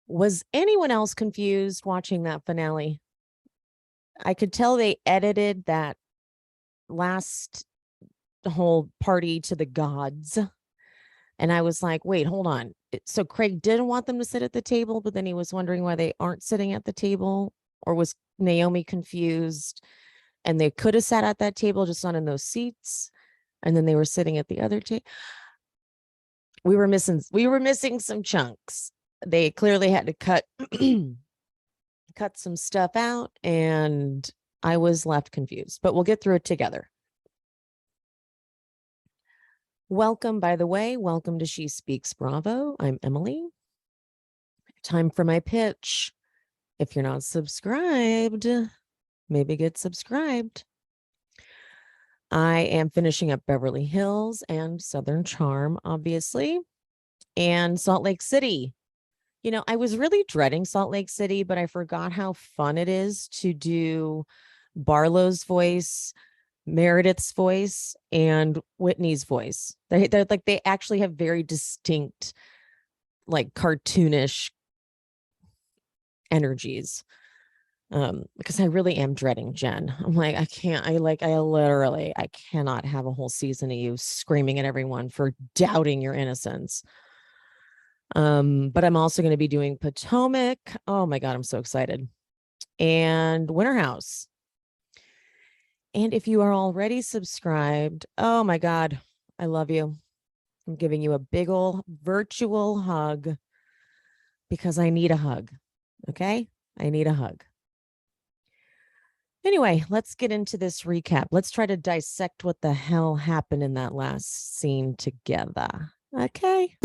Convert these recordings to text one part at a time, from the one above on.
Was anyone else confused watching that finale? I could tell they edited that last whole party to the gods. And I was like, wait, hold on. So Craig didn't want them to sit at the table, but then he was wondering why they aren't sitting at the table. Or was Naomi confused and they could have sat at that table, just not in those seats? And then they were sitting at the other table. We were missing some chunks. They clearly had to cut some stuff out, and I was left confused, but we'll get through it together. Welcome, by the way. Welcome to She Speaks Bravo. I'm Emily. Time for my pitch. If you're not subscribed, maybe get subscribed. I am finishing up Beverly Hills and Southern Charm, obviously, and Salt Lake City. You know, I was really dreading Salt Lake City, but I forgot how fun it is to do Barlow's voice, Meredith's voice, and Whitney's voice. They're like, they actually have very distinct, like, cartoonish energies. Because I really am dreading Jen. I'm like, I cannot have a whole season of you screaming at everyone for doubting your innocence. But I'm also going to be doing Potomac. Oh my God, I'm so excited. And Winter House. And if you are already subscribed, oh my God, I love you. I'm giving you a big ol' virtual hug because I need a hug. Okay? I need a hug. Anyway, let's get into this recap. Let's try to dissect what the hell happened in that last scene together. Okay?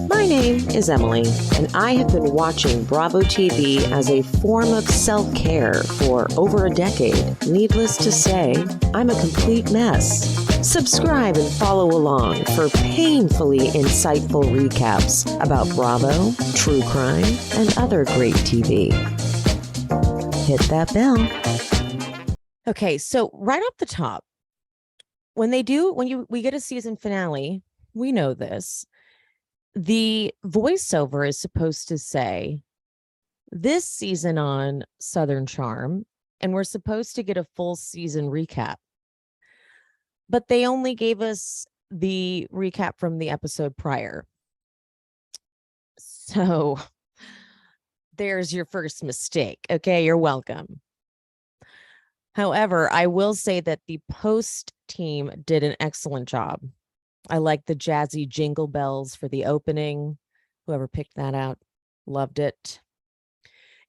My name is Emily, and I have been watching Bravo TV as a form of self-care for over a decade. Needless to say, I'm a complete mess. Subscribe and follow along for painfully insightful recaps about Bravo, true crime, and other great TV. Hit that bell. Okay, so right off the top, when we get a season finale, we know this. The voiceover is supposed to say, this season on Southern Charm, and we're supposed to get a full season recap. But they only gave us the recap from the episode prior. So there's your first mistake. Okay, you're welcome. However, I will say that the post team did an excellent job. I like the jazzy jingle bells for the opening. Whoever picked that out loved it.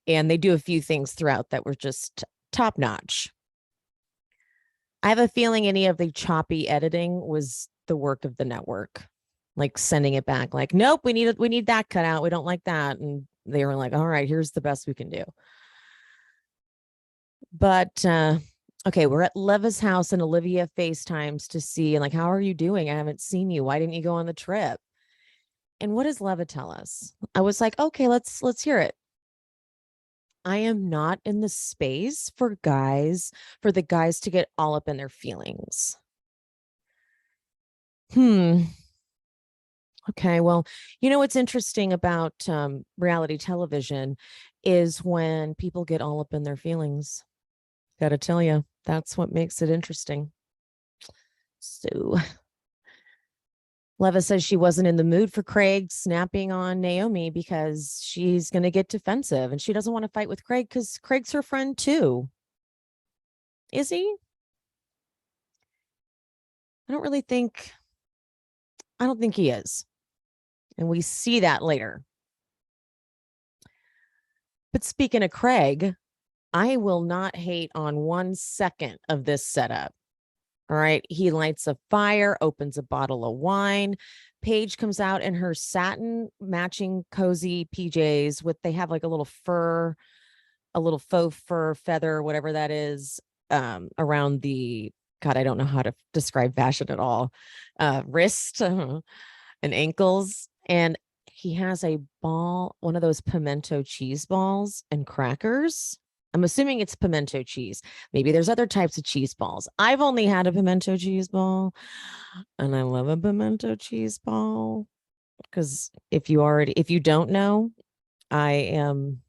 And they do a few things throughout that were just top notch. I have a feeling any of the choppy editing was the work of the network, like sending it back like, nope, we need that cut out. We don't like that. And they were like, all right, here's the best we can do. But okay, we're at Leva's house and Olivia FaceTimes to see, like, how are you doing? I haven't seen you. Why didn't you go on the trip? And what does Leva tell us? I was like, okay, let's hear it. I am not in the space for the guys to get all up in their feelings. Okay, well, you know what's interesting about reality television is when people get all up in their feelings. Got to tell you, that's what makes it interesting. So Leva says she wasn't in the mood for Craig snapping on Naomi because she's going to get defensive and she doesn't want to fight with Craig because Craig's her friend too. Is he? I don't think he is. And we see that later. But speaking of Craig, I will not hate on 1 second of this setup. All right. He lights a fire, opens a bottle of wine. Paige comes out in her satin matching cozy PJs they have like a little faux fur feather, whatever that is, around the, God, I don't know how to describe fashion at all, wrist and ankles. And he has a ball, one of those pimento cheese balls and crackers. I'm assuming it's pimento cheese. Maybe there's other types of cheese balls. I've only had a pimento cheese ball, and I love a pimento cheese ball because if you don't know, I am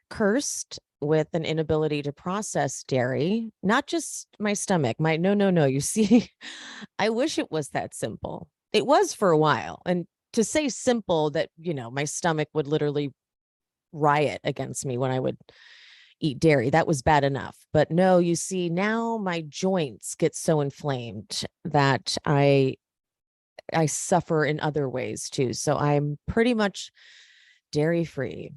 cursed with an inability to process dairy, not just my stomach. No. You see, I wish it was that simple. It was for a while. And to say simple that, my stomach would literally riot against me when I would eat dairy, that was bad enough. But no, you see, now my joints get so inflamed that I suffer in other ways too. So I'm pretty much dairy free.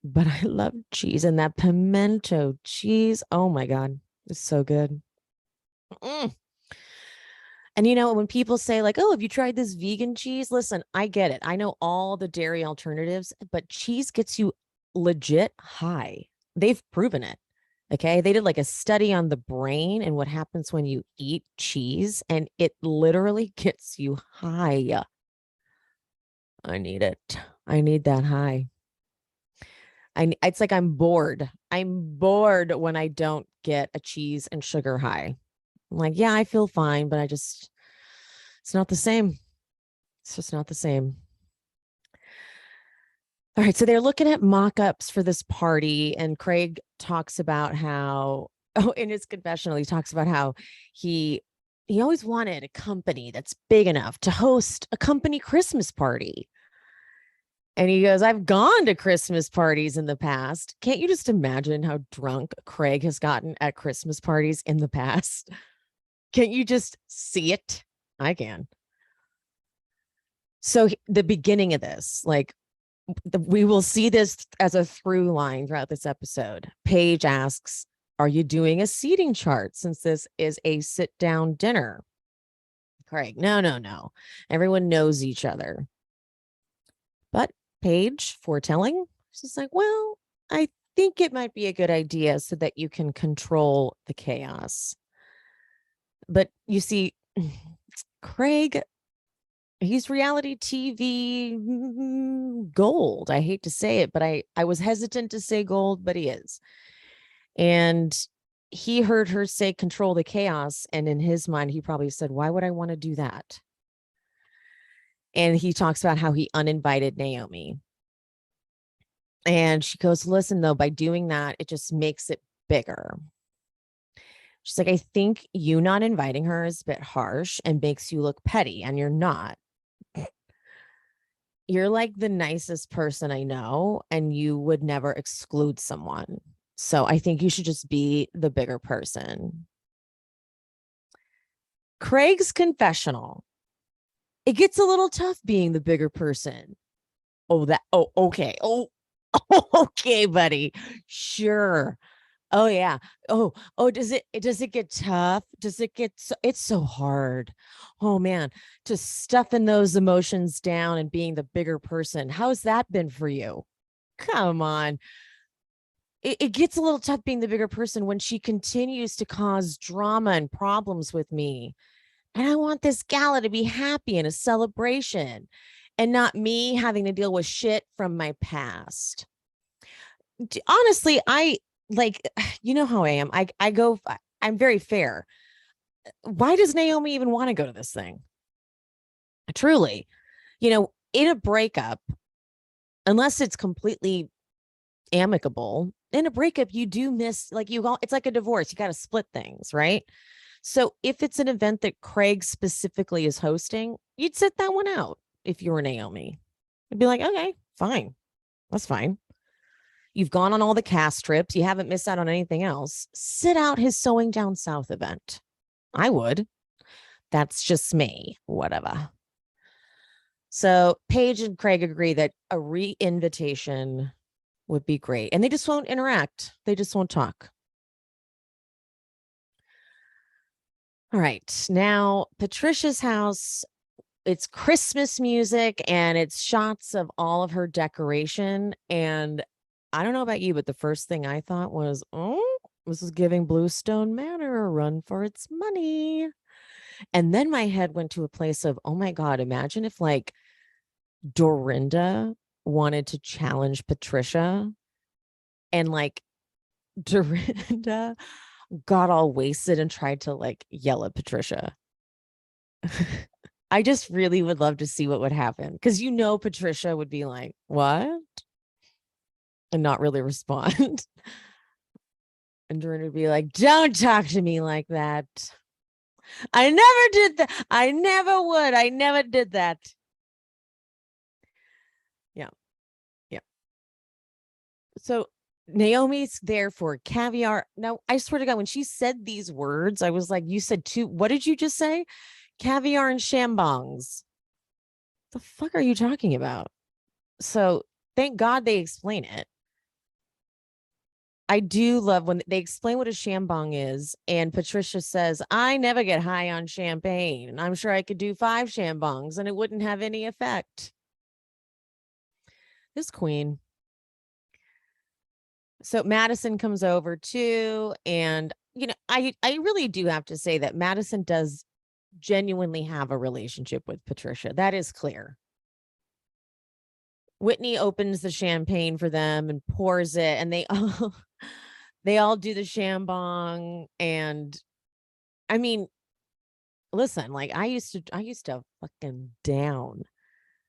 But I love cheese, and that pimento cheese. Oh my God, it's so good. Mm. And when people say, like, oh, have you tried this vegan cheese? Listen, I get it. I know all the dairy alternatives, but cheese gets you legit high. They've proven it. Okay. They did like a study on the brain and what happens when you eat cheese, and it literally gets you high. I need it. I need that high. It's like I'm bored. I'm bored when I don't get a cheese and sugar high. I'm like, yeah, I feel fine, but it's not the same. It's just not the same. All right. So they're looking at mock-ups for this party, and Craig talks about how, in his confessional, he talks about how he always wanted a company that's big enough to host a company Christmas party. And he goes, I've gone to Christmas parties in the past. Can't you just imagine how drunk Craig has gotten at Christmas parties in the past? Can't you just see it? I can. So the beginning of this, like, we will see this as a through line throughout this episode. Paige asks, are you doing a seating chart since this is a sit down dinner? Craig, no. Everyone knows each other. But Paige, foretelling, she's like, well, I think it might be a good idea so that you can control the chaos. But you see, Craig, he's reality TV gold. I hate to say it, but I was hesitant to say gold, but he is. And he heard her say control the chaos. And in his mind, he probably said, why would I want to do that? And he talks about how he uninvited Naomi. And she goes, listen, though, by doing that, it just makes it bigger. She's like, I think you not inviting her is a bit harsh and makes you look petty, and you're not. You're like the nicest person I know, and you would never exclude someone. So I think you should just be the bigger person. Craig's confessional. It gets a little tough being the bigger person. Okay. Oh, okay, buddy. Sure. Oh yeah. Does it get tough? It's so hard. Oh man, to stuffing those emotions down and being the bigger person. How's that been for you? Come on. It gets a little tough being the bigger person when she continues to cause drama and problems with me. And I want this gala to be happy and a celebration, and not me having to deal with shit from my past. Honestly, I like, how I am. I'm very fair. Why does Naomi even want to go to this thing? Truly, in a breakup, unless it's completely amicable, in a breakup, you do miss, like, it's like a divorce. You got to split things, right? So if it's an event that Craig specifically is hosting, you'd sit that one out if you were Naomi. You'd be like, okay, fine. That's fine. You've gone on all the cast trips. You haven't missed out on anything else. Sit out his Sewing Down South event. I would. That's just me. Whatever. So Paige and Craig agree that a re-invitation would be great. And they just won't interact. They just won't talk. All right. Now, Patricia's house, it's Christmas music and it's shots of all of her decoration. And I don't know about you, but the first thing I thought was, oh, this is giving Bluestone Manor a run for its money. And then my head went to a place of, oh my God, imagine if like Dorinda wanted to challenge Patricia, and like Dorinda got all wasted and tried to like yell at Patricia. I just really would love to see what would happen because Patricia would be like, what? And not really respond. And Dorinda would be like, don't talk to me like that. I never did that. I never would. I never did that. Yeah. Yeah. So Naomi's there for caviar. Now, I swear to God, when she said these words, I was like, you said two. What did you just say? Caviar and shambongs. The fuck are you talking about? So thank God they explain it. I do love when they explain what a shambong is. And Patricia says, I never get high on champagne. And I'm sure I could do 5 shambongs and it wouldn't have any effect. This queen. So Madison comes over too. And, I really do have to say that Madison does genuinely have a relationship with Patricia. That is clear. Whitney opens the champagne for them and pours it. And they all do the shambong. And I mean, listen, like I used to fucking down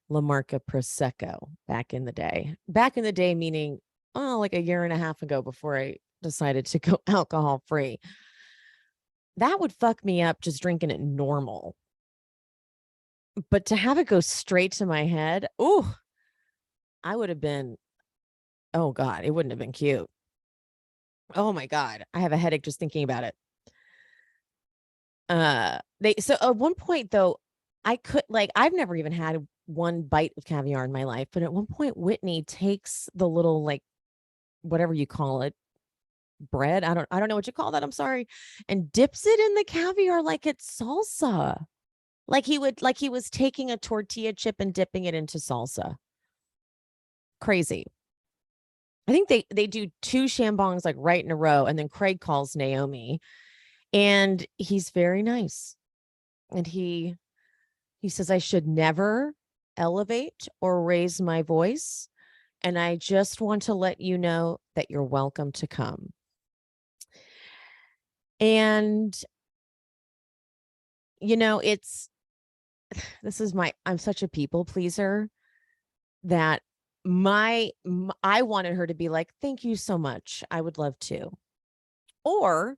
La Marca Prosecco back in the day. Back in the day, meaning, like a year and a half ago before I decided to go alcohol free. That would fuck me up just drinking it normal. But to have it go straight to my head, I would have been, oh God, it wouldn't have been cute. Oh my God, I have a headache just thinking about it. So at one point though, I've never even had one bite of caviar in my life, but at one point Whitney takes the little, like, whatever you call it, bread, I don't know what you call that, I'm sorry, and dips it in the caviar like it's salsa. Like he was taking a tortilla chip and dipping it into salsa. Crazy. I think they do 2 shambongs like right in a row, and then Craig calls Naomie, and he's very nice. And he says, I should never elevate or raise my voice. And I just want to let you know that you're welcome to come. And, I'm such a people pleaser that I wanted her to be like, thank you so much. I would love to. Or,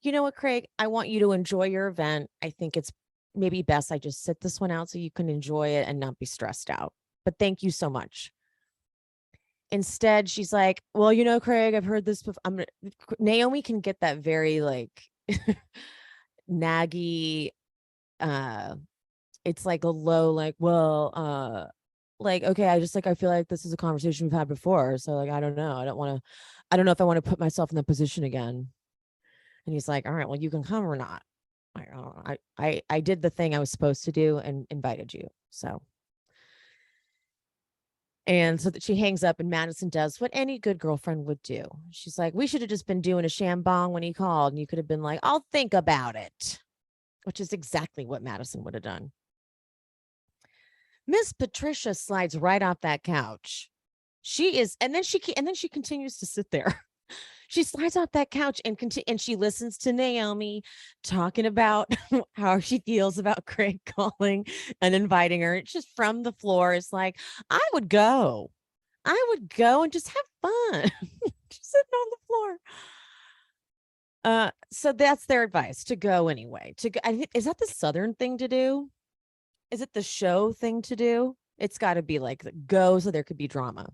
you know what, Craig, I want you to enjoy your event. I think it's maybe best I just sit this one out so you can enjoy it and not be stressed out. But thank you so much. Instead, she's like, well, Craig, I've heard this before. Naomie can get that very like naggy, it's like a low, like, like, okay, I feel like this is a conversation we've had before. So like, I don't know. I don't know if I want to put myself in that position again. And he's like, all right, well, you can come or not. I did the thing I was supposed to do and invited you. So. And so that she hangs up, and Madison does what any good girlfriend would do. She's like, we should have just been doing a shambong when he called. And you could have been like, I'll think about it, which is exactly what Madison would have done. Miss Patricia slides right off that couch. And then she continues to sit there. She slides off that couch and she listens to Naomie talking about how she feels about Craig calling and inviting her. It's just from the floor. It's like, I would go and just have fun. Just sitting on the floor. So that's their advice, to go anyway. Is that the Southern thing to do? Is it the show thing to do? It's got to be like go so there could be drama.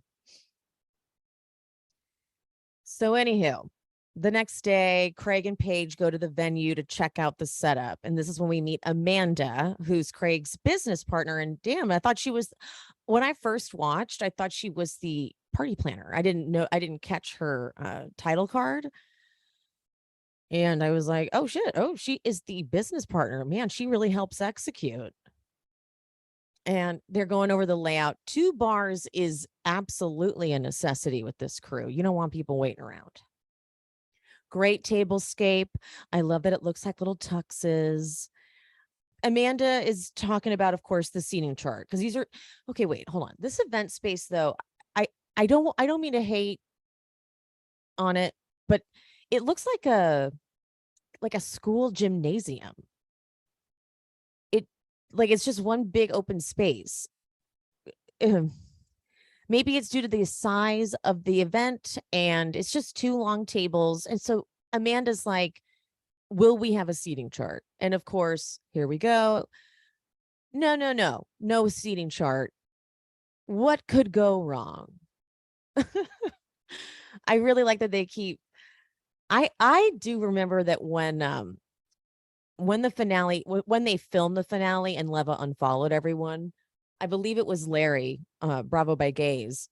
So anywho, the next day, Craig and Paige go to the venue to check out the setup. And this is when we meet Amanda, who's Craig's business partner. And damn, when I first watched, I thought she was the party planner. I didn't catch her title card. And I was like, oh shit. Oh, she is the business partner. Man, she really helps execute. And they're going over the layout. 2 bars is absolutely a necessity with this crew. You don't want people waiting around. Great tablescape. I love that it looks like little tuxes. Amanda is talking about, of course, the seating chart, because these are okay. Wait, hold on. This event space, though, I don't mean to hate on it, but it looks like a school gymnasium. like it's just one big open space. Maybe it's due to the size of the event and it's just two long tables. And so Amanda's like, will we have a seating chart? And of course, here we go. No seating chart. What could go wrong? I really like that they keep. I do remember that when the finale, when they filmed the finale and Leva unfollowed everyone, I believe it was Larry, Bravo by Gaze,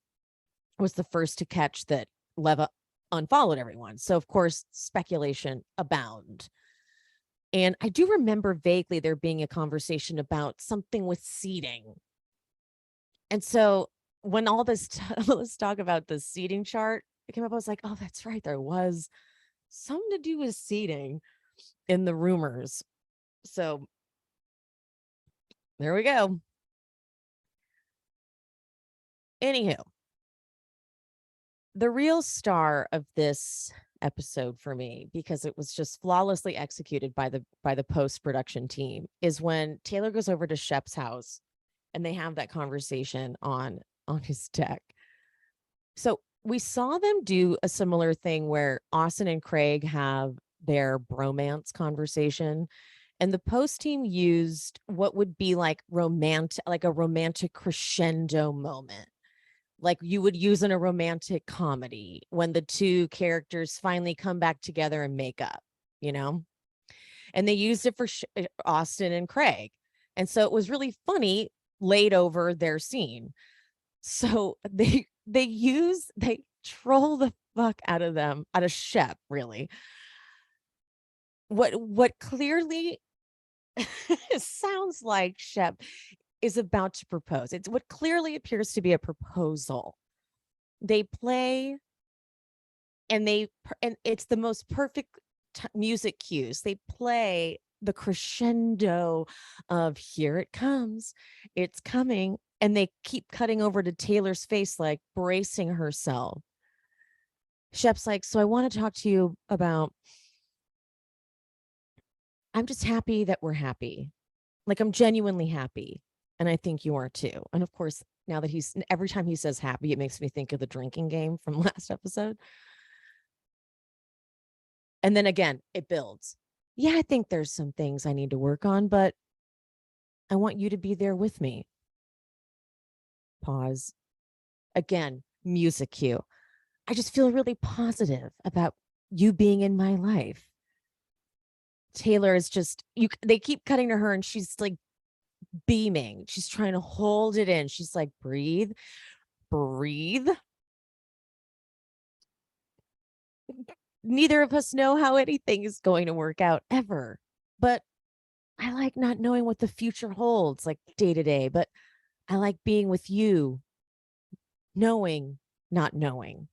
was the first to catch that Leva unfollowed everyone. So of course, speculation abound. And I do remember vaguely there being a conversation about something with seating. And so when all this let's talk about the seating chart, it came up, I was like, oh, that's right. There was something to do with seating in the rumors. So there we go. Anywho, the real star of this episode for me, because it was just flawlessly executed by the post-production team, is when Taylor goes over to Shep's house and they have that conversation on his deck. So we saw them do a similar thing where Austin and Craig have their bromance conversation, and the post team used what would be like a romantic crescendo moment, like you would use in a romantic comedy when the two characters finally come back together and make up, and they used it for Austin and Craig. And so it was really funny laid over their scene. So they troll the fuck out of Shep, really. What clearly sounds like Shep is about to propose. It's what clearly appears to be a proposal. They play and it's the most perfect music cues. They play the crescendo of here it comes, it's coming, and they keep cutting over to Taylor's face, like bracing herself. Shep's like, so I want to talk to you about, I'm just happy that we're happy. Like, I'm genuinely happy. And I think you are too. And of course, now that every time he says happy, it makes me think of the drinking game from last episode. And then again, it builds. Yeah, I think there's some things I need to work on, but I want you to be there with me. Pause. Again, music cue. I just feel really positive about you being in my life. Taylor is just, they keep cutting to her and she's like beaming. She's trying to hold it in. She's like, breathe. Neither of us know how anything is going to work out ever. But I like not knowing what the future holds, like day to day. But I like being with you, knowing, not knowing.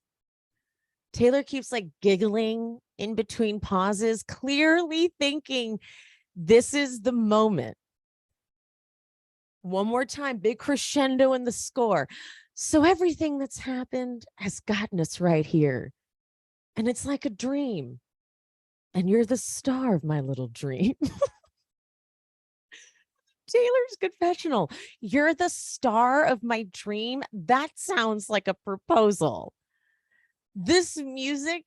Taylor keeps like giggling in between pauses, clearly thinking this is the moment. One more time, big crescendo in the score. So everything that's happened has gotten us right here. And it's like a dream. And you're the star of my little dream. Taylor's confessional. You're the star of my dream. That sounds like a proposal. This music,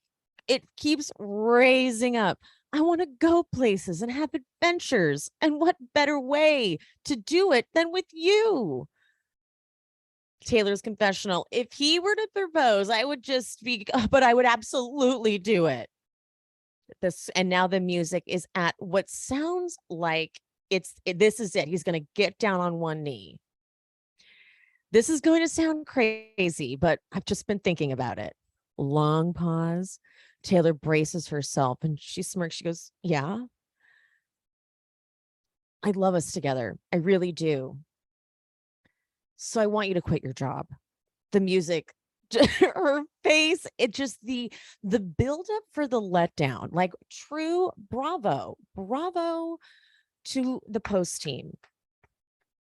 it keeps raising up. I want to go places and have adventures. And what better way to do it than with you? Taylor's confessional. If he were to propose, I would just be, but I would absolutely do it. And now the music is at what sounds like this is it. He's going to get down on one knee. This is going to sound crazy, but I've just been thinking about it. Long pause. Taylor braces herself and she smirks. She goes, yeah, I love us together. I really do. So I want you to quit your job. The music, her face, it just the buildup for the letdown, like true bravo to the post team.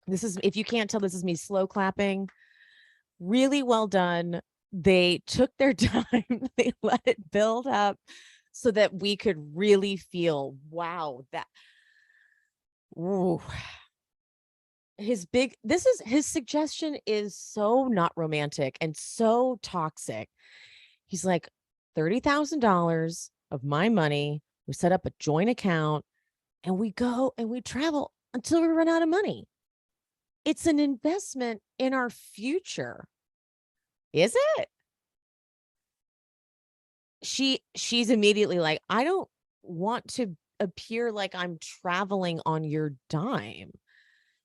This is, if you can't tell, this is me slow clapping. Really well done. They took their time. They let it build up so that we could really feel, wow, that, ooh, his suggestion is so not romantic and so toxic. He's like, $30,000 of my money. We set up a joint account and we go and we travel until we run out of money. It's an investment in our future. Is it? She's immediately like, I don't want to appear like I'm traveling on your dime.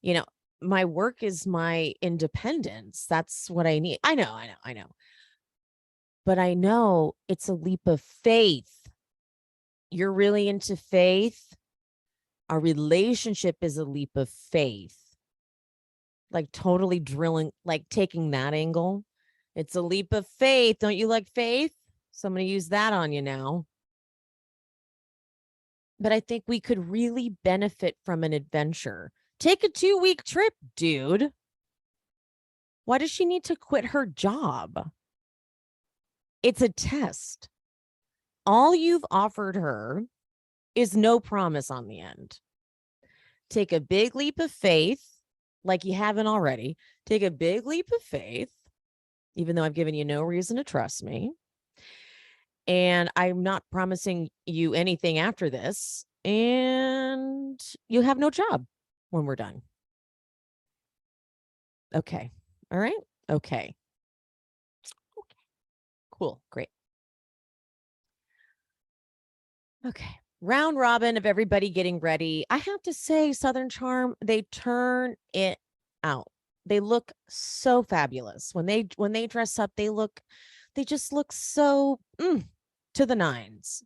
You know, my work is my independence. That's what I need. I know. But I know it's a leap of faith. You're really into faith. Our relationship is a leap of faith. Like totally drilling, like taking that angle. It's a leap of faith. Don't you like faith? So I'm going to use that on you now. But I think we could really benefit from an adventure. Take a 2-week trip, dude. Why does she need to quit her job? It's a test. All you've offered her is no promise on the end. Take a big leap of faith, like you haven't already. Take a big leap of faith, even though I've given you no reason to trust me. And I'm not promising you anything after this. And you have no job when we're done. Okay. All right. Okay. Cool. Great. Okay. Round robin of everybody getting ready. I have to say, Southern Charm, they turn it out. They look so fabulous. When they dress up, they just look so to the nines.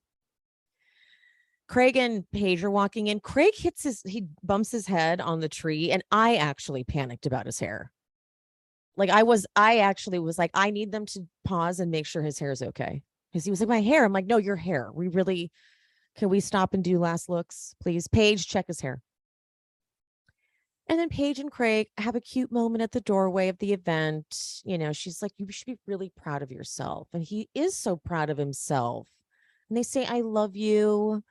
Craig and Paige are walking in. Craig he bumps his head on the tree, and I actually panicked about his hair. Like I actually was like, I need them to pause and make sure his hair is okay. Because he was like, my hair. I'm like, no, your hair. Can we stop and do last looks, please? Paige, check his hair. And then Paige and Craig have a cute moment at the doorway of the event. You know, she's like, you should be really proud of yourself. And he is so proud of himself. And they say, I love you.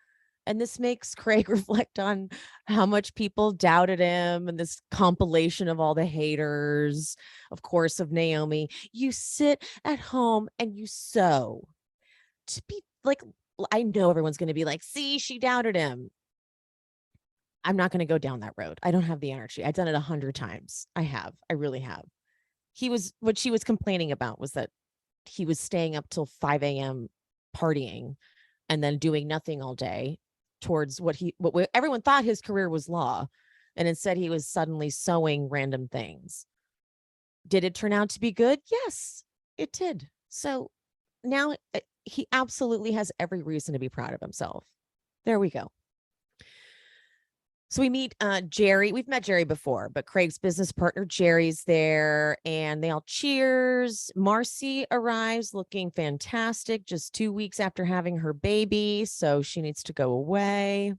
And this makes Craig reflect on how much people doubted him and this compilation of all the haters, of course, of Naomie. You sit at home and you sew. To be like, I know everyone's going to be like, see, she doubted him. I'm not going to go down that road. I don't have the energy. I've done it 100 times. I really have. What she was complaining about was that he was staying up till 5 a.m. partying and then doing nothing all day towards what everyone thought his career was law. And instead he was suddenly sewing random things. Did it turn out to be good? Yes, it did. So now he absolutely has every reason to be proud of himself. There we go. So we meet Jerry. We've met Jerry before, but Craig's business partner, Jerry's there, and they all cheers. Marcy arrives looking fantastic just 2 weeks after having her baby, so she needs to go away.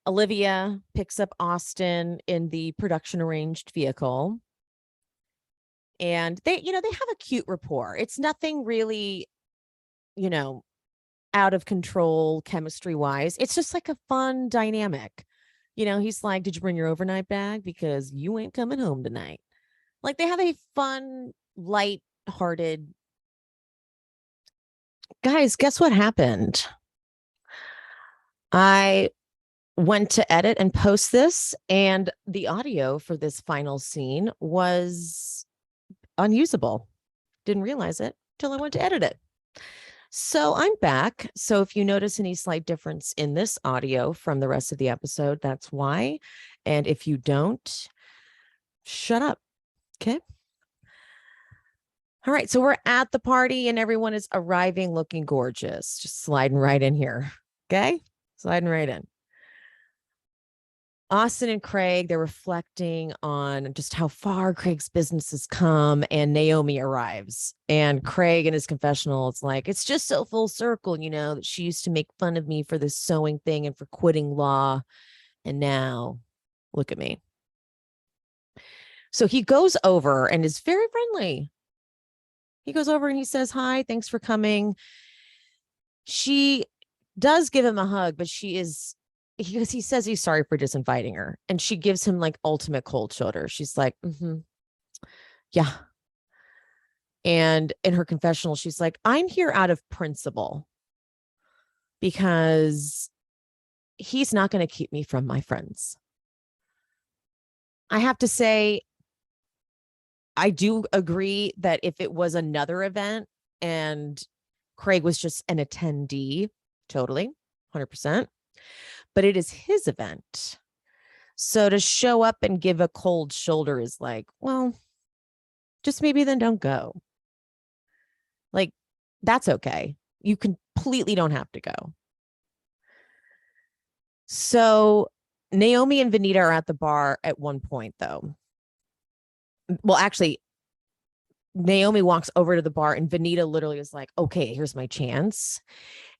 Olivia picks up Austin in the production arranged vehicle. And they have a cute rapport. It's nothing really, out of control chemistry wise. It's just like a fun dynamic. He's like, did you bring your overnight bag? Because you ain't coming home tonight. Like they have a fun, light-hearted. Guys, guess what happened? I went to edit and post this, and the audio for this final scene was unusable. Didn't realize it till I went to edit it. So I'm back. So if you notice any slight difference in this audio from the rest of the episode, that's why. And if you don't, shut up. Okay. All right. So we're at the party and everyone is arriving looking gorgeous. Just sliding right in here. Okay. Sliding right in. Austin and Craig, they're reflecting on just how far Craig's business has come, and Naomie arrives. And Craig in his confessional, it's like, it's just so full circle, that she used to make fun of me for this sewing thing and for quitting law. And now look at me. So he goes over and is very friendly. He goes over and he says, hi, thanks for coming. She does give him a hug, but she is he says he's sorry for disinviting her. And she gives him like ultimate cold shoulder. She's like, yeah. And in her confessional, she's like, I'm here out of principle because he's not going to keep me from my friends. I have to say, I do agree that if it was another event and Craig was just an attendee, totally, 100%, but it is his event. So to show up and give a cold shoulder is like, well, just maybe then don't go. Like, that's okay. You completely don't have to go. So Naomi and Venita are at the bar at one point, though. Well, actually, Naomi walks over to the bar and Venita literally is like, okay, here's my chance.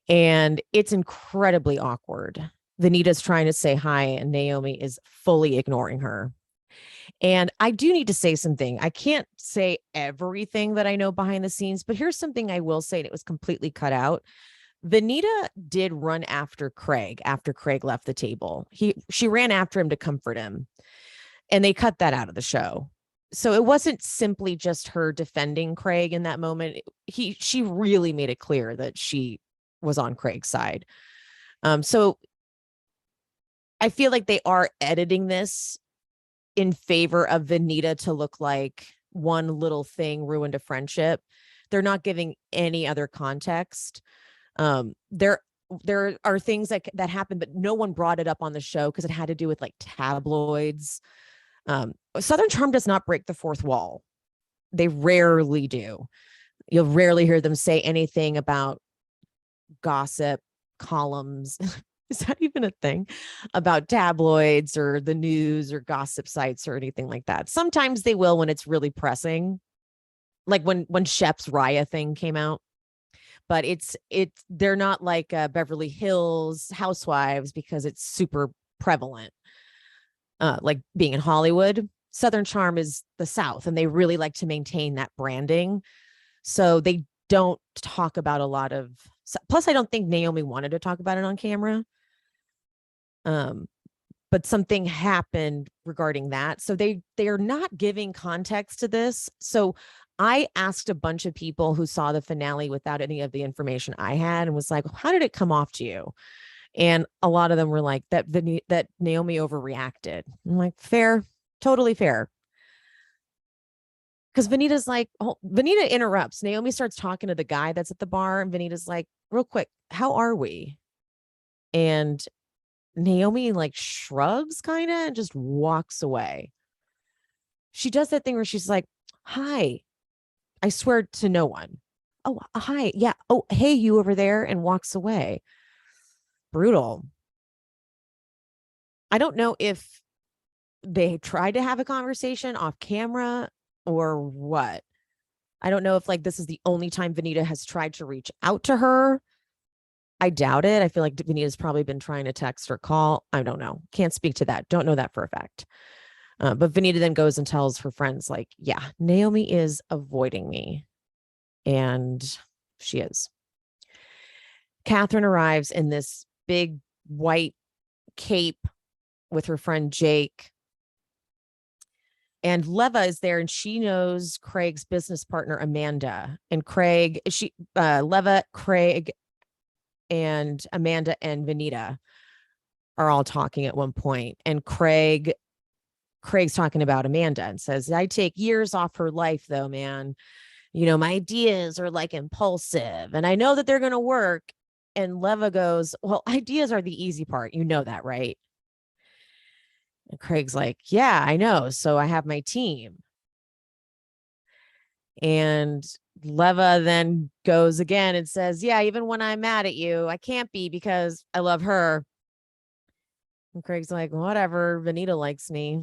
And it's incredibly awkward. Venita's trying to say hi and Naomi is fully ignoring her. And I do need to say something. I can't say everything that I know behind the scenes, but here's something I will say, and it was completely cut out. Venita did run after Craig after Craig left the table. She ran after him to comfort him, and they cut that out of the show. So it wasn't simply just her defending Craig in that moment. She really made it clear that she was on Craig's side. So I feel like they are editing this in favor of Venita to look like one little thing ruined a friendship. They're not giving any other context. There are things that happened, but no one brought it up on the show because it had to do with like tabloids. Southern Charm does not break the fourth wall. They rarely do. You'll rarely hear them say anything about gossip columns. Is that even a thing? About tabloids or the news or gossip sites or anything like that. Sometimes they will when it's really pressing, like when Shep's RHOA thing came out. But they're not like Beverly Hills Housewives because it's super prevalent. Like being in Hollywood, Southern Charm is the South, and they really like to maintain that branding. So they don't talk about a lot of. Plus, I don't think Naomi wanted to talk about it on camera. But something happened regarding that. So they are not giving context to this. So I asked a bunch of people who saw the finale without any of the information I had and was like, how did it come off to you? And a lot of them were like that Naomi overreacted. I'm like, fair, totally fair. Because Venita's like, Venita interrupts. Naomi starts talking to the guy that's at the bar, and Venita's like, real quick, how are we? And Naomi like shrugs kind of and just walks away. She does that thing where she's like, hi, I swear to no one. Oh, hi. Yeah. Oh, hey, you over there, and walks away. Brutal. I don't know if they tried to have a conversation off camera or what. I don't know if like this is the only time Venita has tried to reach out to her. I doubt it. I feel like Venita's probably been trying to text or call. I don't know. Can't speak to that. Don't know that for a fact. But Venita then goes and tells her friends like, yeah, Naomi is avoiding me. And she is. Catherine arrives in this big white cape with her friend Jake. And Leva is there, and she knows Craig's business partner, Amanda. And Leva, Craig, and Amanda and Venita are all talking at one point. And Craig's talking about Amanda and says, I take years off her life, though, man. You know, my ideas are like impulsive, and I know that they're going to work. And Leva goes, well, ideas are the easy part. You know that, right? And Craig's like, yeah, I know. So I have my team. And Leva then goes again and says, yeah, even when I'm mad at you, I can't be because I love her. And Craig's like, whatever, Venita likes me.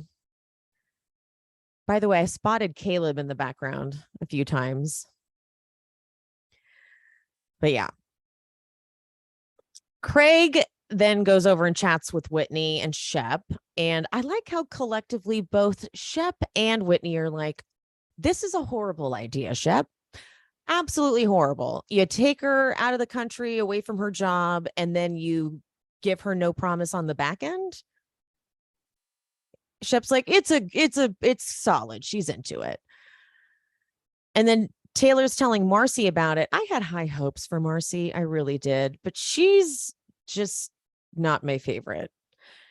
By the way, I spotted Caleb in the background a few times. But yeah. Craig then goes over and chats with Whitney and Shep. And I like how collectively both Shep and Whitney are like, this is a horrible idea, Shep. Absolutely horrible. You take her out of the country, away from her job, and then you give her no promise on the back end. Shep's like, it's solid. She's into it. And then Taylor's telling Marcy about it. I had high hopes for Marcy. I really did. But she's just not my favorite.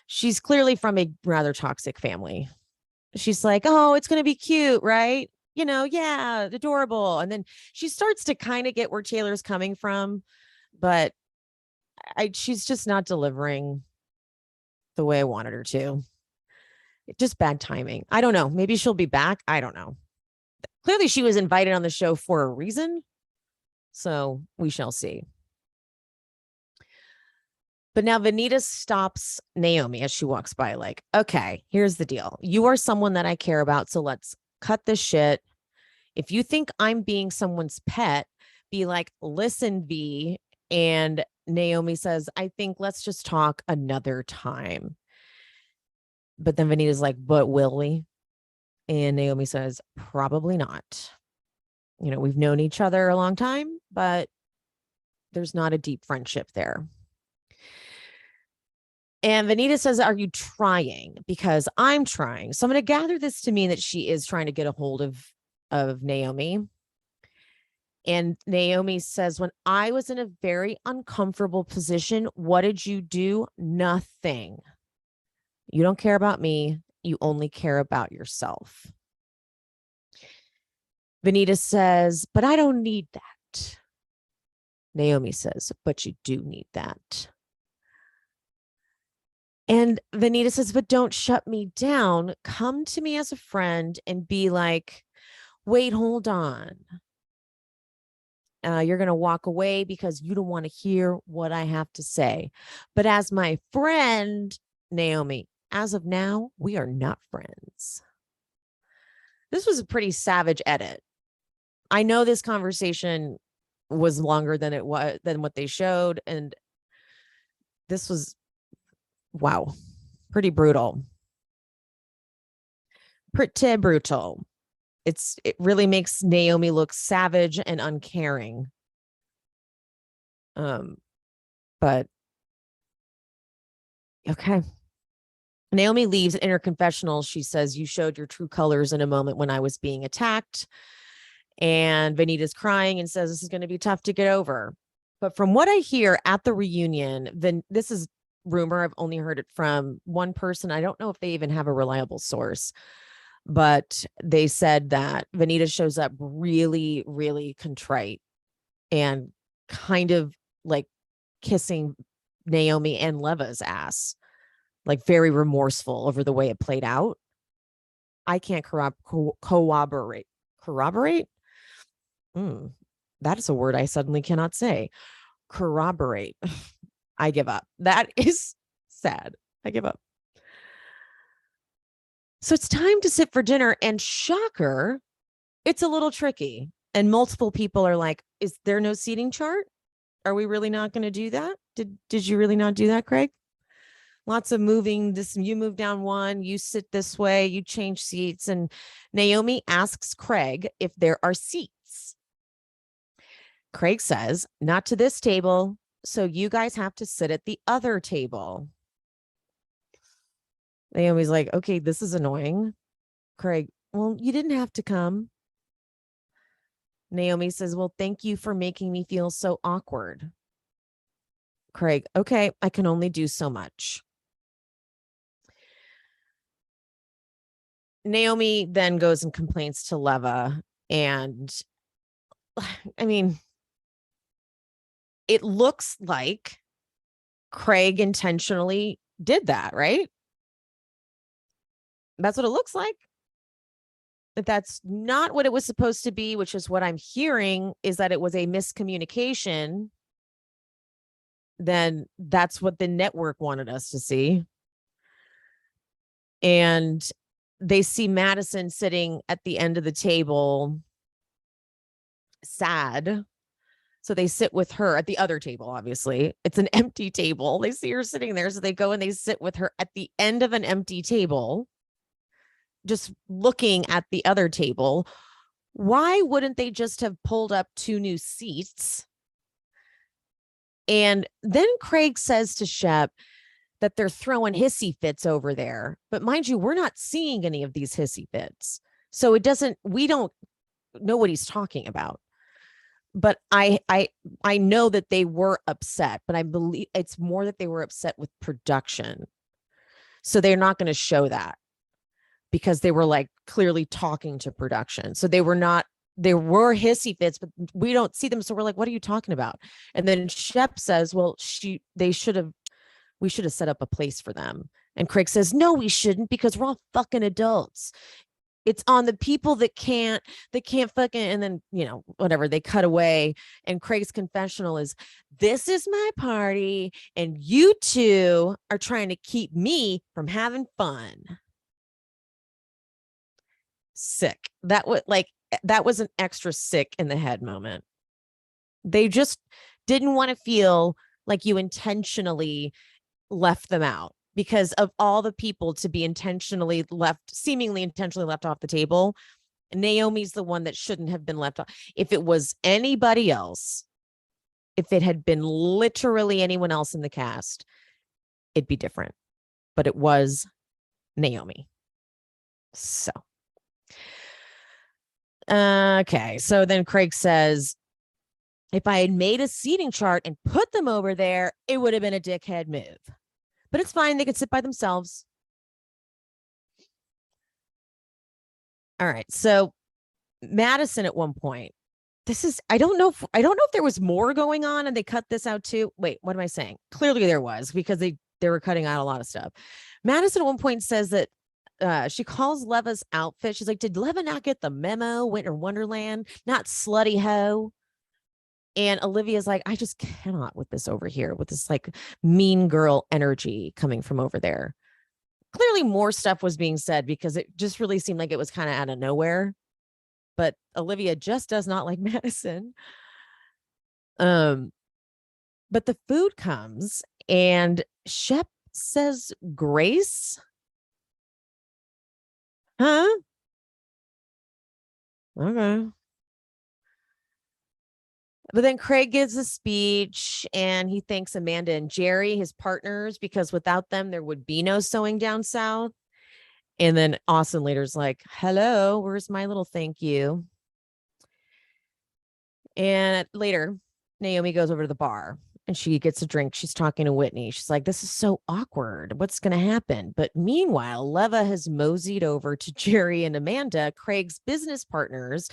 She's clearly from a rather toxic family. She's like, oh, it's going to be cute, right? You know, yeah, adorable. And then she starts to kind of get where Taylor's coming from. But she's just not delivering the way I wanted her to. Just bad timing. I don't know. Maybe she'll be back. I don't know. Clearly, she was invited on the show for a reason. So we shall see. But now Venita stops Naomi as she walks by, like, okay, here's the deal. You are someone that I care about. So let's cut this shit. If you think I'm being someone's pet, be like, listen, V. And Naomi says, I think let's just talk another time. But then Venita's like, but will we? And Naomi says, probably not. You know, we've known each other a long time, but there's not a deep friendship there. And Venita says, are you trying? Because I'm trying. So I'm going to gather this to mean that she is trying to get a hold of Naomi. And Naomi says, when I was in a very uncomfortable position, what did you do? Nothing. You don't care about me. You only care about yourself. Venita says, but I don't need that. Naomi says, but you do need that. And Venita says, but don't shut me down. Come to me as a friend and be like, wait, hold on. You're going to walk away because you don't want to hear what I have to say. But as my friend, Naomi, as of now, we are not friends. This was a pretty savage edit. I know this conversation was longer than what they showed. And this was, wow, pretty brutal. Pretty brutal. It really makes Naomi look savage and uncaring. But okay. Naomi leaves in her confessional. She says, you showed your true colors in a moment when I was being attacked. And Venita's crying and says, this is going to be tough to get over. But from what I hear at the reunion, this is rumor. I've only heard it from one person. I don't know if they even have a reliable source. But they said that Venita shows up really, really contrite and kind of like kissing Naomi and Leva's ass, like very remorseful over the way it played out. I can't corroborate. Corroborate? That is a word I suddenly cannot say. Corroborate. I give up. That is sad. I give up. So it's time to sit for dinner, and shocker, it's a little tricky. And multiple people are like, is there no seating chart? Are we really not going to do that? Did you really not do that, Craig? Lots of moving. You move down one, you sit this way, you change seats. And Naomi asks Craig if there are seats. Craig says, not to this table. So you guys have to sit at the other table. Naomi's like, okay, this is annoying. Craig, well, you didn't have to come. Naomi says, well, thank you for making me feel so awkward. Craig, okay, I can only do so much. Naomi then goes and complains to Leva. And I mean, it looks like Craig intentionally did that, right? That's what it looks like. If that's not what it was supposed to be, which is what I'm hearing, is that it was a miscommunication, then that's what the network wanted us to see. And they see Madison sitting at the end of the table, sad. So they sit with her at the other table, obviously. It's an empty table. They see her sitting there. So they go and they sit with her at the end of an empty table, just looking at the other table. Why wouldn't they just have pulled up 2 new seats And then Craig says to Shep that they're throwing hissy fits over there. But mind you, we're not seeing any of these hissy fits. So we don't know what he's talking about. But I know that they were upset, but I believe it's more that they were upset with production. So they're not going to show that because they were like clearly talking to production. So there were hissy fits, but we don't see them. So we're like, what are you talking about? And then Shep says, well, we should have set up a place for them. And Craig says, no, we shouldn't, because we're all fucking adults. It's on the people that can't fucking, and then, whatever, they cut away. And Craig's confessional is, this is my party and you two are trying to keep me from having fun. Sick. That was an extra sick in the head moment. They just didn't want to feel like you intentionally left them out, because of all the people to be seemingly intentionally left off the table. Naomi's the one that shouldn't have been left off. If it was anybody else, if it had been literally anyone else in the cast, it'd be different. But it was Naomi. So, okay. So then Craig says, if I had made a seating chart and put them over there, it would have been a dickhead move. But it's fine. They could sit by themselves. All right. So Madison at one point, I don't know if there was more going on and they cut this out too. Wait, what am I saying? Clearly there was, because they were cutting out a lot of stuff. Madison at one point says that she calls Leva's outfit. She's like, did Leva not get the memo? Winter Wonderland, not slutty hoe. And Olivia's like, I just cannot with this over here, with this like mean girl energy coming from over there. Clearly more stuff was being said, because it just really seemed like it was kind of out of nowhere. But Olivia just does not like Madison. But the food comes and Shep says grace. Huh? Okay. But then Craig gives a speech and he thanks Amanda and Jerry, his partners, because without them, there would be no Sewing Down South. And then Austin later's like, hello, where's my little thank you? And later, Naomi goes over to the bar and she gets a drink. She's talking to Whitney. She's like, this is so awkward. What's going to happen? But meanwhile, Leva has moseyed over to Jerry and Amanda, Craig's business partners.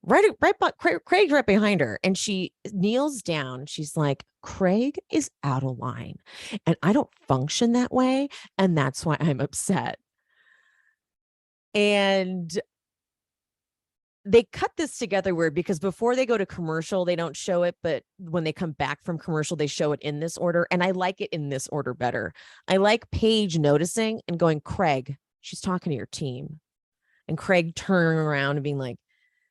Craig's right behind her, and she kneels down. She's like, Craig is out of line and I don't function that way, and that's why I'm upset. And they cut this together weird, because before they go to commercial, they don't show it, but when they come back from commercial, they show it in this order. And I like it in this order better. I like Paige noticing and going, Craig, she's talking to your team. And Craig turning around and being like,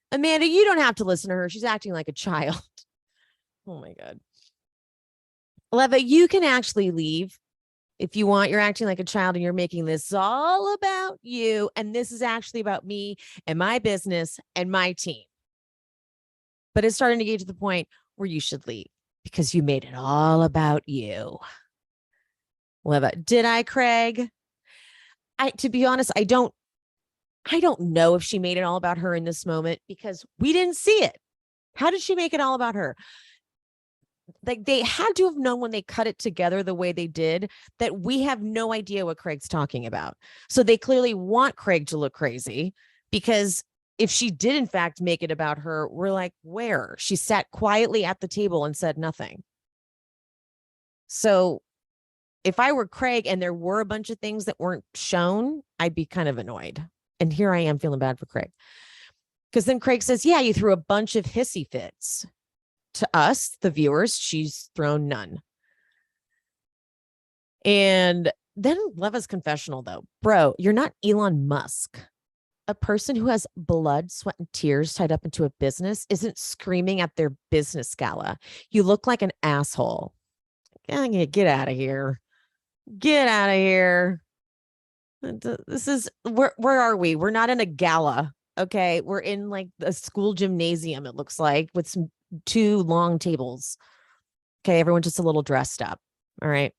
Amanda, you don't have to listen to her. She's acting like a child. Oh my God. Leva, you can actually leave if you want. You're acting like a child and you're making this all about you. And this is actually about me and my business and my team. But it's starting to get to the point where you should leave because you made it all about you. Leva, did I, Craig? To be honest, I don't know if she made it all about her in this moment, because we didn't see it. How did she make it all about her? Like, they had to have known when they cut it together the way they did that we have no idea what Craig's talking about. So they clearly want Craig to look crazy, because if she did in fact make it about her, we're like, where? She sat quietly at the table and said nothing. So if I were Craig and there were a bunch of things that weren't shown, I'd be kind of annoyed. And here I am feeling bad for Craig. Because then Craig says, yeah, you threw a bunch of hissy fits. To us, the viewers, she's thrown none. And then Leva's confessional, though. Bro, you're not Elon Musk. A person who has blood, sweat, and tears tied up into a business isn't screaming at their business gala. You look like an asshole. Get out of here. Get out of here. This is, where are we? We're not in a gala. Okay. We're in like a school gymnasium, it looks like, with two long tables. Okay, everyone's just a little dressed up. All right.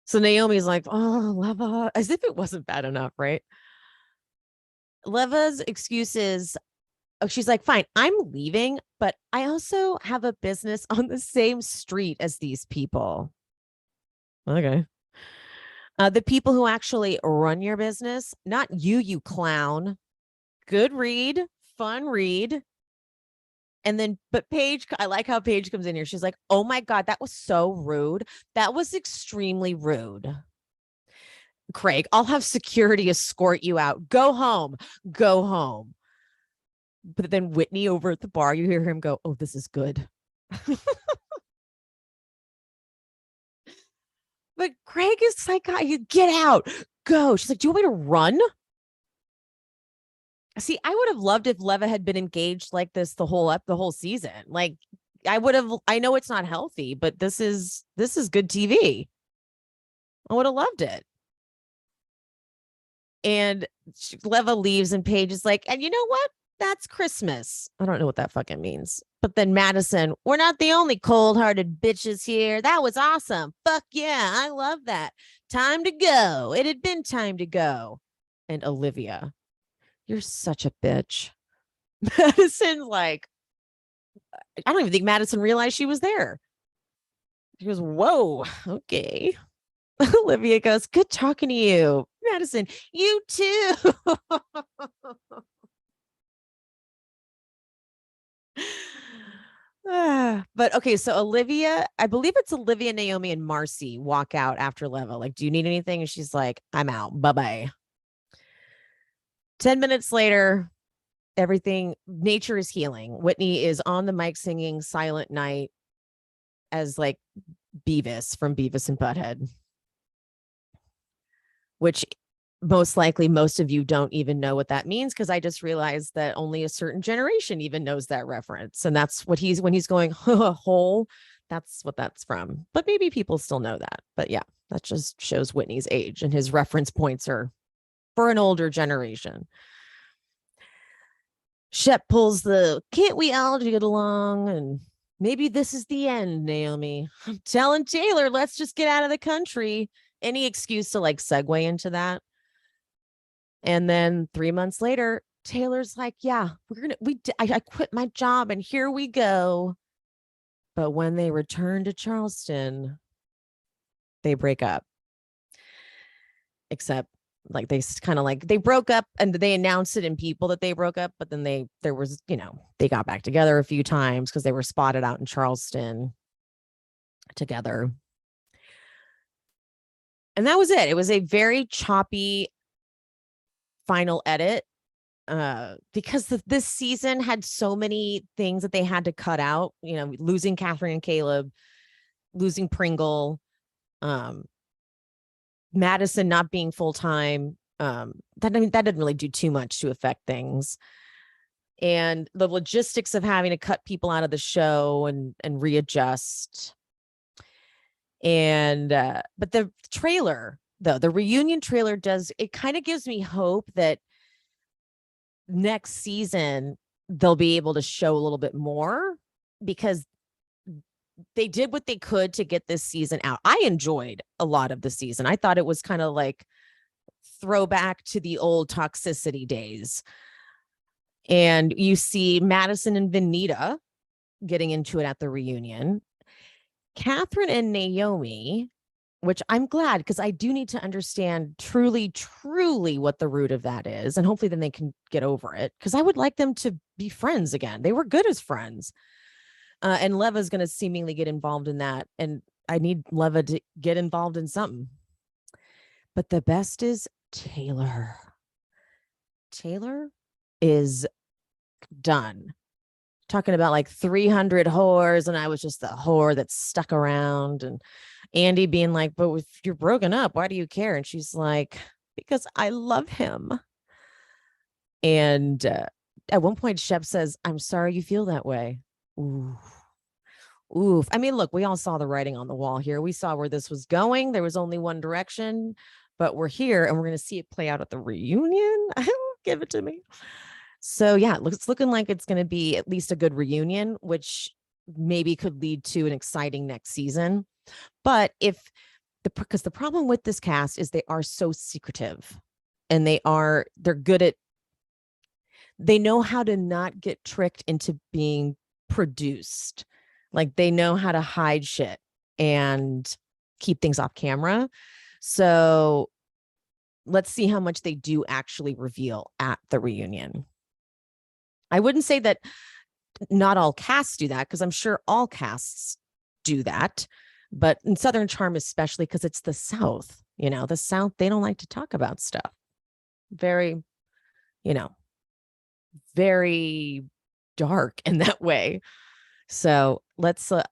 So Naomi's like, oh, Leva, as if it wasn't bad enough, right? Leva's excuses. Oh, she's like, fine, I'm leaving, but I also have a business on the same street as these people. Okay. The people who actually run your business, not you, you clown. Good read, fun read. And then, but Paige, I like how Paige comes in here. She's like, oh my God, that was so rude. That was extremely rude. Craig, I'll have security escort you out. Go home. Go home. But then Whitney over at the bar, you hear him go, oh, this is good. But Craig is like, get out. Go. She's like, do you want me to run? See, I would have loved if Leva had been engaged like this the whole season. Like I know it's not healthy, but this is good TV. I would have loved it. And Leva leaves and Paige is like, and you know what? That's Christmas. I don't know what that fucking means. But then Madison, we're not the only cold-hearted bitches here. That was awesome. Fuck yeah, I love that. Time to go. It had been time to go. And Olivia, you're such a bitch. Madison's like, I don't even think Madison realized she was there. She goes, whoa, okay. Olivia goes, good talking to you. Madison, you too. But okay, so Olivia, I believe it's Olivia, Naomi, and Marcy walk out after Leva. Like, do you need anything? And she's like, I'm out. Bye-bye. 10 minutes later, nature is healing. Whitney is on the mic singing Silent Night as like Beavis from Beavis and Butthead, which most likely most of you don't even know what that means, because I just realized that only a certain generation even knows that reference. And that's what when he's going whole, that's what that's from. But maybe people still know that. But yeah, that just shows Whitney's age, and his reference points are for an older generation. Shep pulls the can't we all get along, and maybe this is the end, Naomi. I'm telling Taylor, let's just get out of the country. Any excuse to like segue into that. And then 3 months later, Taylor's like, yeah, I quit my job and here we go. But when they return to Charleston, they break up. Except like they broke up and they announced it in People that they broke up. But then they got back together a few times because they were spotted out in Charleston together. And that was it. It was a very choppy final edit because this season had so many things that they had to cut out, losing Catherine and Caleb, losing Pringle, Madison not being full-time. That didn't really do too much to affect things. And the logistics of having to cut people out of the show and readjust. And but the trailer, though, the reunion trailer it kind of gives me hope that next season they'll be able to show a little bit more, because they did what they could to get this season out. I enjoyed a lot of the season. I thought it was kind of like throwback to the old toxicity days. And you see Madison and Venita getting into it at the reunion. Catherine and Naomi, which I'm glad, because I do need to understand truly, truly what the root of that is. And hopefully then they can get over it, because I would like them to be friends again. They were good as friends. And Leva's going to seemingly get involved in that. And I need Leva to get involved in something. But the best is Taylor. Taylor is done. Talking about like 300 whores, and I was just the whore that stuck around. And Andy being like, but if you're broken up, why do you care? And she's like, because I love him. And at one point, Shep says, I'm sorry you feel that way. Ooh. I mean, look, we all saw the writing on the wall here. We saw where this was going. There was only one direction, but we're here and we're going to see it play out at the reunion. Give it to me. So yeah, it's looking like it's going to be at least a good reunion, which maybe could lead to an exciting next season. But because the problem with this cast is they are so secretive, and they're good at, they know how to not get tricked into being produced. Like, they know how to hide shit and keep things off camera. So let's see how much they do actually reveal at the reunion. I wouldn't say that not all casts do that, because I'm sure all casts do that. But in Southern Charm, especially because it's the South, the South, they don't like to talk about stuff. Very, very dark in that way. So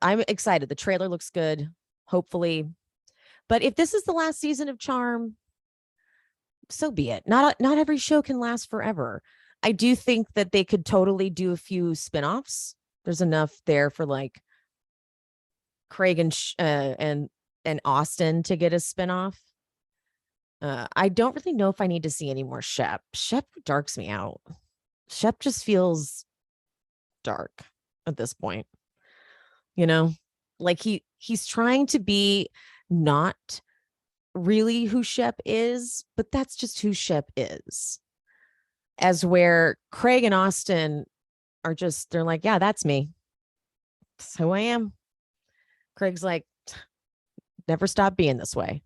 I'm excited. The trailer looks good, hopefully. But if this is the last season of Charm, so be it. Not every show can last forever. I do think that they could totally do a few spinoffs. There's enough there for like Craig and Austin to get a spinoff. I don't really know if I need to see any more Shep. Shep darks me out. Shep just feels dark at this point. Like he's trying to be not really who Shep is, but that's just who Shep is. As where Craig and Austin are just, they're like, yeah, that's me. That's who I am. Craig's like, never stop being this way.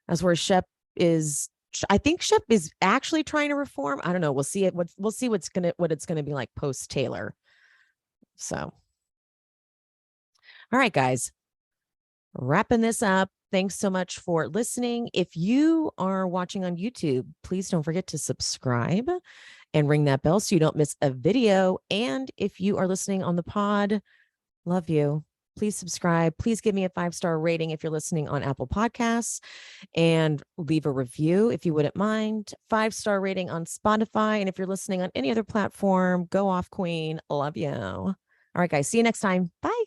As where Shep is, I think Shep is actually trying to reform. I don't know. We'll see it. We'll see what it's gonna be like post Taylor. So, all right, guys, wrapping this up. Thanks so much for listening. If you are watching on YouTube, please don't forget to subscribe and ring that bell so you don't miss a video. And if you are listening on the pod, love you. Please subscribe. Please give me a 5-star rating if you're listening on Apple Podcasts, and leave a review if you wouldn't mind. 5-star rating on Spotify. And if you're listening on any other platform, go off, Queen. Love you. All right, guys. See you next time. Bye.